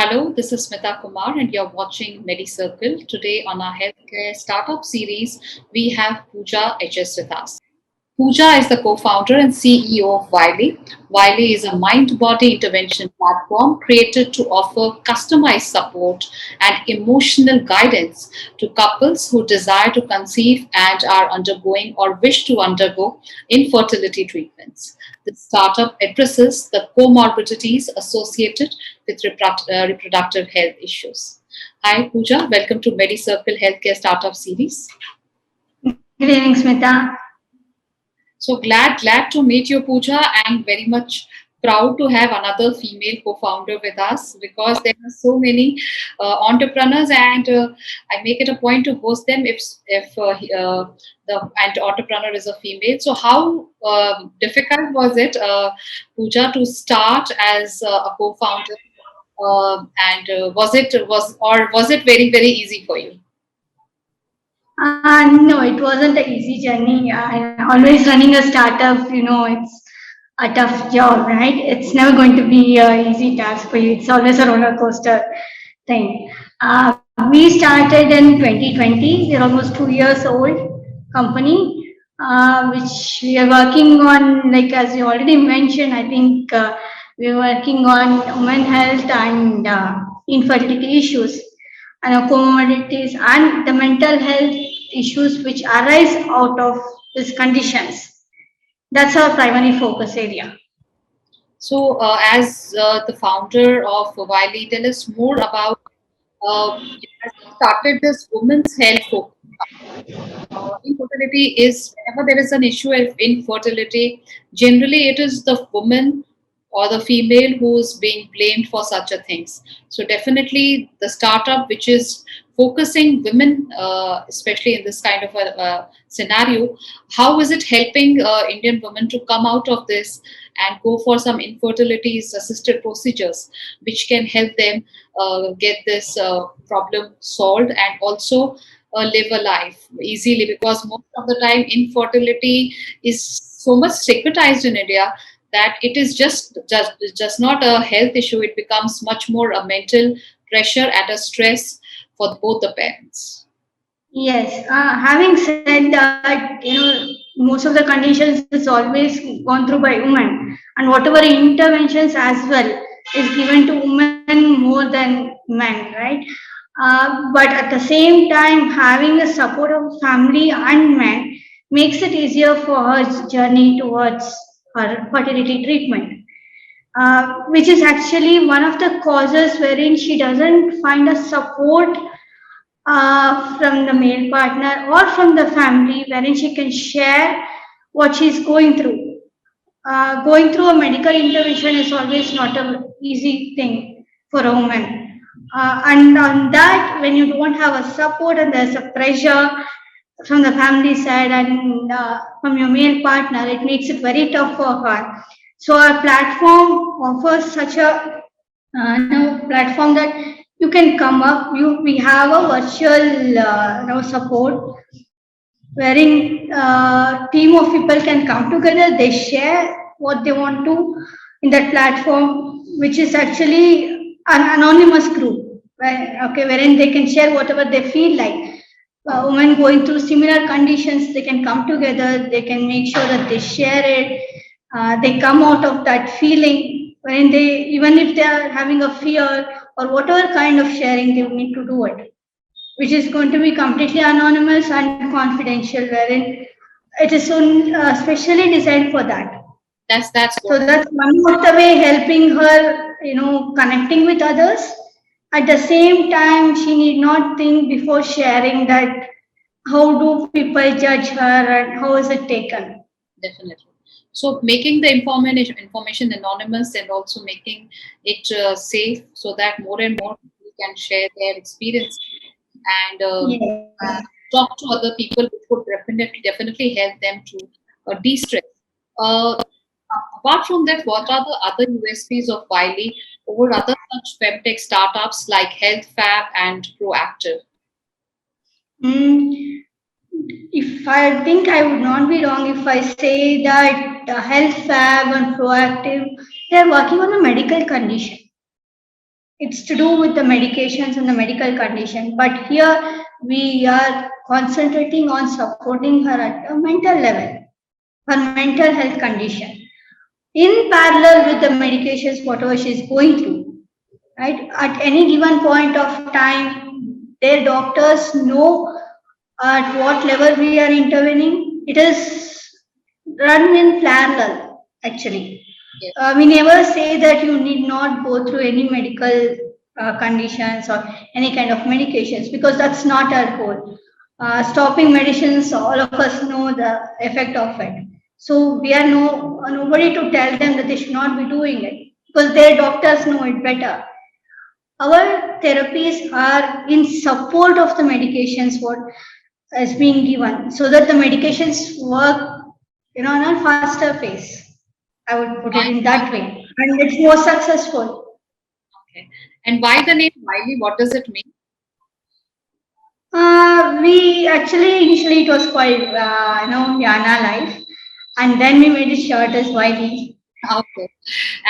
Hello, this is Smita Kumar, and you're watching Medicircle. Today, on our healthcare startup series, we have Pooja H S with us. Pooja is the co founder and CEO of Vyli. Vyli is a mind body intervention platform created to offer customized support and emotional guidance to couples who desire to conceive and are undergoing or wish to undergo infertility treatments. The startup addresses the comorbidities associated with reproductive health issues. Hi, Pooja. Welcome to Medicircle Healthcare Startup Series. Good evening, Smita. So glad to meet you, Pooja, and very much proud to have another female co-founder with us because there are so many entrepreneurs, and I make it a point to host them if the entrepreneur is a female. So how difficult was it, Pooja, to start as a co-founder, and was it very easy for you? No, it wasn't an easy journey. Always running a startup, it's a tough job, right? It's never going to be an easy task for you. It's always a roller coaster thing. We started in 2020. We're almost 2 years old company, which we are working on. Like as you already mentioned, I think we're working on women health and infertility issues and comorbidities and the mental health issues which arise out of these conditions. That's our primary focus area. So, as the founder of Vyli, tell us more about as you started this women's health focus. Infertility is whenever there is an issue of infertility, generally it is the woman or the female who is being blamed for such a things. So definitely the startup which is focusing women, especially in this kind of a scenario, how is it helping Indian women to come out of this and go for some infertility assisted procedures which can help them get this problem solved and also live a life easily, because most of the time infertility is so much stigmatized in India that it is just not a health issue. It becomes much more a mental pressure and a stress for both the parents. Yes, having said that, most of the conditions is always gone through by women, and whatever interventions as well is given to women more than men, right? But at the same time, having a support of family and men makes it easier for her journey towards her fertility treatment, which is actually one of the causes wherein she doesn't find a support from the male partner or from the family wherein she can share what she's going through. Going through a medical intervention is always not an easy thing for a woman. And on that, when you don't have a support and there's a pressure from the family side and from your male partner, it makes it very tough for her. So our platform offers such a platform that you can come up. We have a virtual support wherein team of people can come together. They share what they want to in that platform, which is actually an anonymous group, wherein they can share whatever they feel like. Women going through similar conditions, they can come together. They can make sure that they share it. They come out of that feeling when they, even if they are having a fear or whatever kind of sharing, they need to do it, which is going to be completely anonymous and confidential, wherein it is specially designed for that. That's So what. that's one of the way helping her, connecting with others. At the same time, she need not think before sharing that how do people judge her and how is it taken. Definitely. So making the information anonymous and also making it safe so that more and more people can share their experience and Yes. talk to other people, which would definitely help them to de-stress. Uh, Apart from that, what are the other USPs of Wiley over other such femtech startups like Health Fab and Proactive? Mm, if I think I would not be wrong if I say that Health Fab and Proactive, they are working on a medical condition. It's to do with the medications and the medical condition. But here we are concentrating on supporting her at a mental level, her mental health condition, in parallel with the medications, whatever she's going through. Right? At any given point of time, their doctors know at what level we are intervening. It is run in parallel, actually. Yes. We never say that you need not go through any medical conditions or any kind of medications, because that's not our goal. Stopping medicines, all of us know the effect of it. So we are nobody to tell them that they should not be doing it, because their doctors know it better. Our therapies are in support of the medications what is being given, so that the medications work, on a faster pace. I would put it Why, in why, that way, and it's more successful. okay. And why the name Vyli? What does it mean? We actually initially it was called Yana Life, and then we made it short as YD. Okay.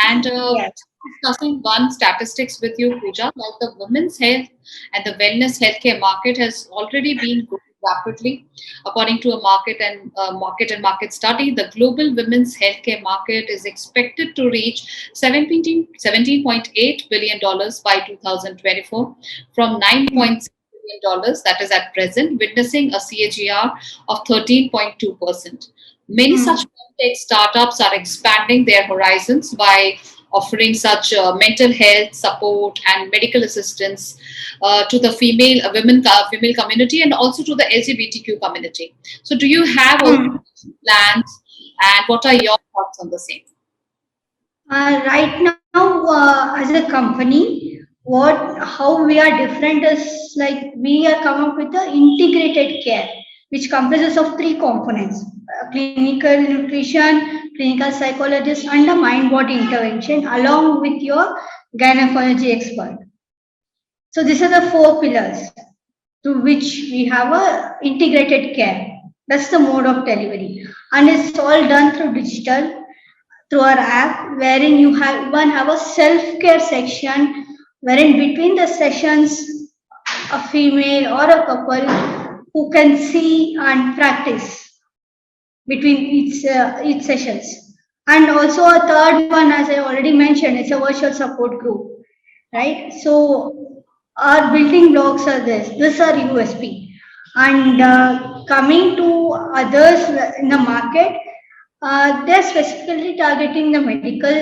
And Yes. discussing one statistics with you, Pooja, like the women's health and the wellness healthcare market has already been growing rapidly. According to a market study, the global women's healthcare market is expected to reach $17.8 billion by 2024 from $9.6 billion that is at present, witnessing a CAGR of 13.2%. Many such Hmm. tech startups are expanding their horizons by offering such mental health support and medical assistance to the female community and also to the LGBTQ community. So, do you have also Hmm. plans, and what are your thoughts on the same? Right now, as a company, how we are different is like we are come up with the integrated care, which comprises of three components: clinical nutrition, clinical psychologist, and a mind-body intervention, along with your gynecology expert. So these are the four pillars through which we have a integrated care. That's the mode of delivery, and it's all done through digital, through our app, wherein you have one have a self-care section, wherein between the sessions a female or a couple who can see and practice between each sessions. And also a third one, as I already mentioned, it's a virtual support group, right? So our building blocks are this are USP. And coming to others in the market, they're specifically targeting the medical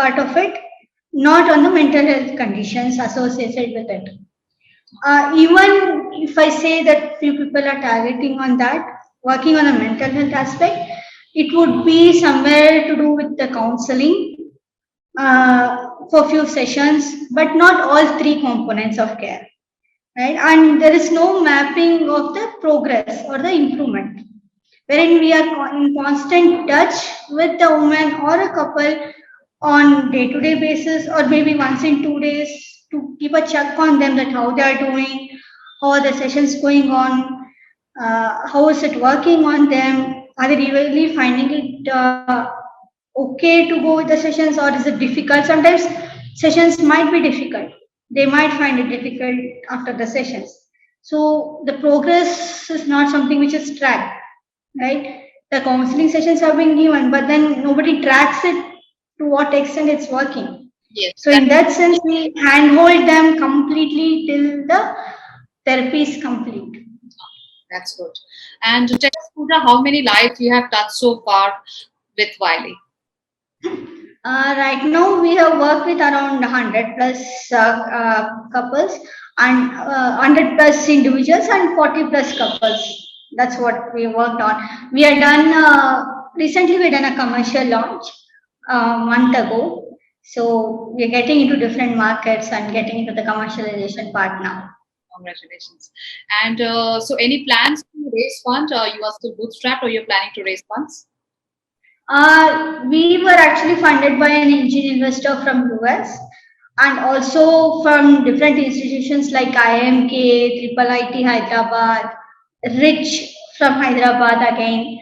part of it, not on the mental health conditions associated with it. Even if I say that few people are targeting on that, working on a mental health aspect, it would be somewhere to do with the counseling for few sessions, but not all three components of care, right? And there is no mapping of the progress or the improvement, wherein we are in constant touch with the woman or a couple on day-to-day basis, or maybe once in 2 days, to keep a check on them that how they are doing, how are the sessions going on, how is it working on them, are they really finding it okay to go with the sessions, or is it difficult? Sometimes sessions might be difficult, they might find it difficult after the sessions. So the progress is not something which is tracked, right? The counseling sessions are being given, but then nobody tracks it to what extent it's working. Yes, So in that sense, we handhold them completely till the therapy is complete. that's good. And tell us, Pooja, how many lives you have touched so far with Wiley? Right now, we have worked with around 100 plus couples, and 100 plus individuals and 40 plus couples. That's what we worked on. We had done recently. We done a commercial launch a month ago. So we're getting into different markets and getting into the commercialization part now. Congratulations. And so, any plans to raise funds? You are still bootstrapped, or you're planning to raise funds? We were actually funded by an angel investor from US, and also from different institutions like IMK, Triple IT Hyderabad, Rich from Hyderabad again.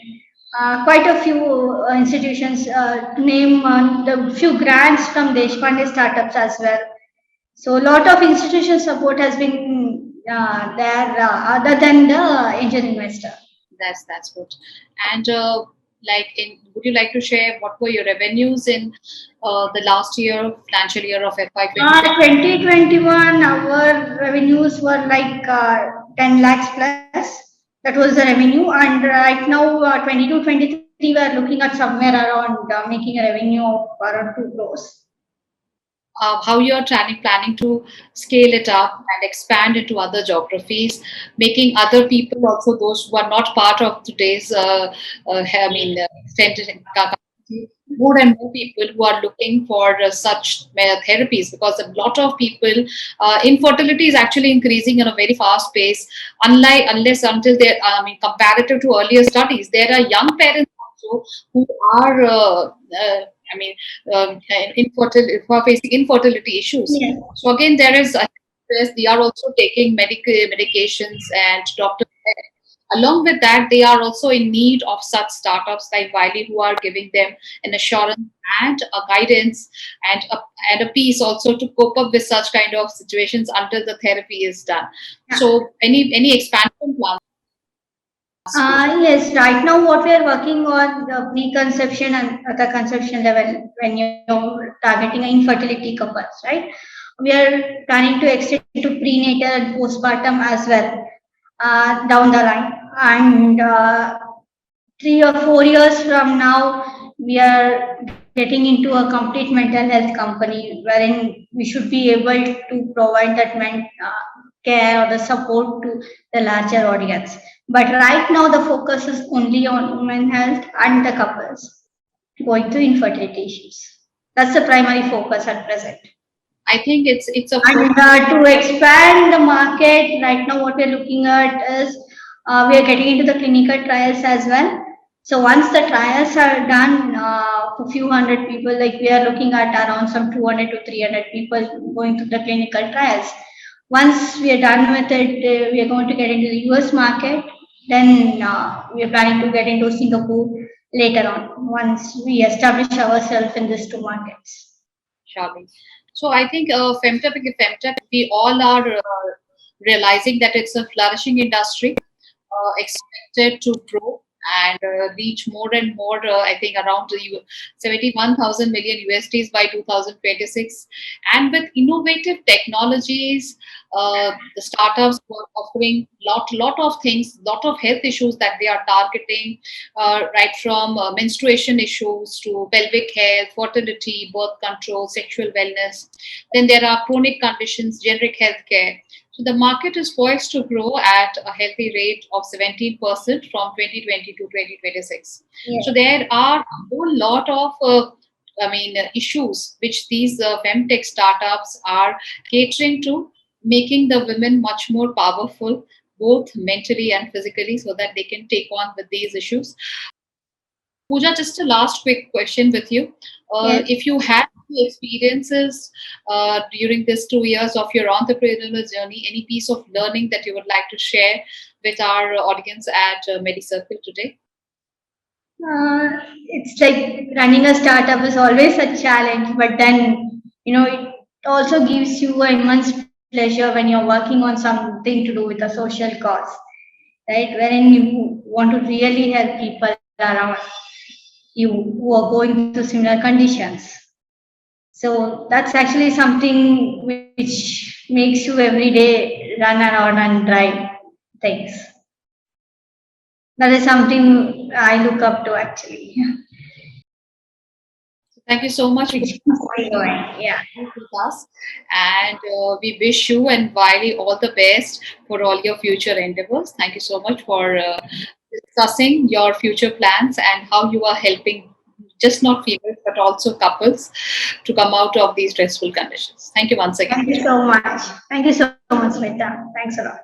Quite a few institutions, to name the few grants from Deshpande startups as well. So a lot of institutional support has been there other than the angel investor. That's good. And would you like to share what were your revenues in the last year, financial year of FY 2020? 2021, our revenues were like 10 lakhs plus. That was the revenue. And right now, 22-23, we are looking at somewhere around making a revenue of around 2 crores. How you're planning to scale it up and expand into other geographies, making other people also those who are not part of today's, extended community, more and more people who are looking for such therapies, because a lot of people, infertility is actually increasing in a very fast pace. Unless until they, comparative to earlier studies, there are young parents also who are. I mean, who are facing infertility issues. Yes. So again, there is they are also taking medications and doctor. Along with that, they are also in need of such startups like Vyli, who are giving them an assurance and a guidance and a piece also to cope up with such kind of situations until the therapy is done. Yeah. So, any expansion plans, Pooja? Yes, right now what we are working on the pre-conception and the conception level when you're targeting infertility couples, right? We are planning to extend to prenatal and postpartum as well down the line. And 3 or 4 years from now, we are getting into a complete mental health company wherein we should be able to provide that care or the support to the larger audience. But right now, the focus is only on women health and the couples going through infertility issues. That's the primary focus at present. I think it's a And to expand the market, right now what we're looking at is we are getting into the clinical trials as well. So once the trials are done for few hundred people, like we are looking at around some 200 to 300 people going through the clinical trials. Once we are done with it, we are going to get into the US market. Then we are planning to get into Singapore later on once we establish ourselves in these two markets. Shabi. So I think femtech, we all are realizing that it's a flourishing industry, expected to grow and reach more and more. I think around 71,000 million USDs by 2026. And with innovative technologies, the startups were offering lot of things, lot of health issues that they are targeting, right from menstruation issues to pelvic health, fertility, birth control, sexual wellness. Then there are chronic conditions, generic healthcare. So the market is poised to grow at a healthy rate of 17% from 2020 to 2026. Yes. So there are a whole lot of issues which these femtech startups are catering to, making the women much more powerful, both mentally and physically, so that they can take on with these issues. Pooja, just a last quick question with you. Yes. If you had any experiences during this 2 years of your entrepreneurial journey, any piece of learning that you would like to share with our audience at Medicircle today? It's like running a startup is always a challenge, but then it also gives you an immense pleasure when you're working on something to do with a social cause, right? Wherein you want to really help people around you who are going through similar conditions. So that's actually something which makes you every day run around and drive things. That is something I look up to actually. Thank you so much for Which keeps me going. Yeah. being with us, and we wish you and Wiley all the best for all your future endeavors. Thank you so much for discussing your future plans and how you are helping just not females but also couples to come out of these stressful conditions. Thank you once again, Thank you Pooja. so much. Thank you so much, Smita. Thanks a lot.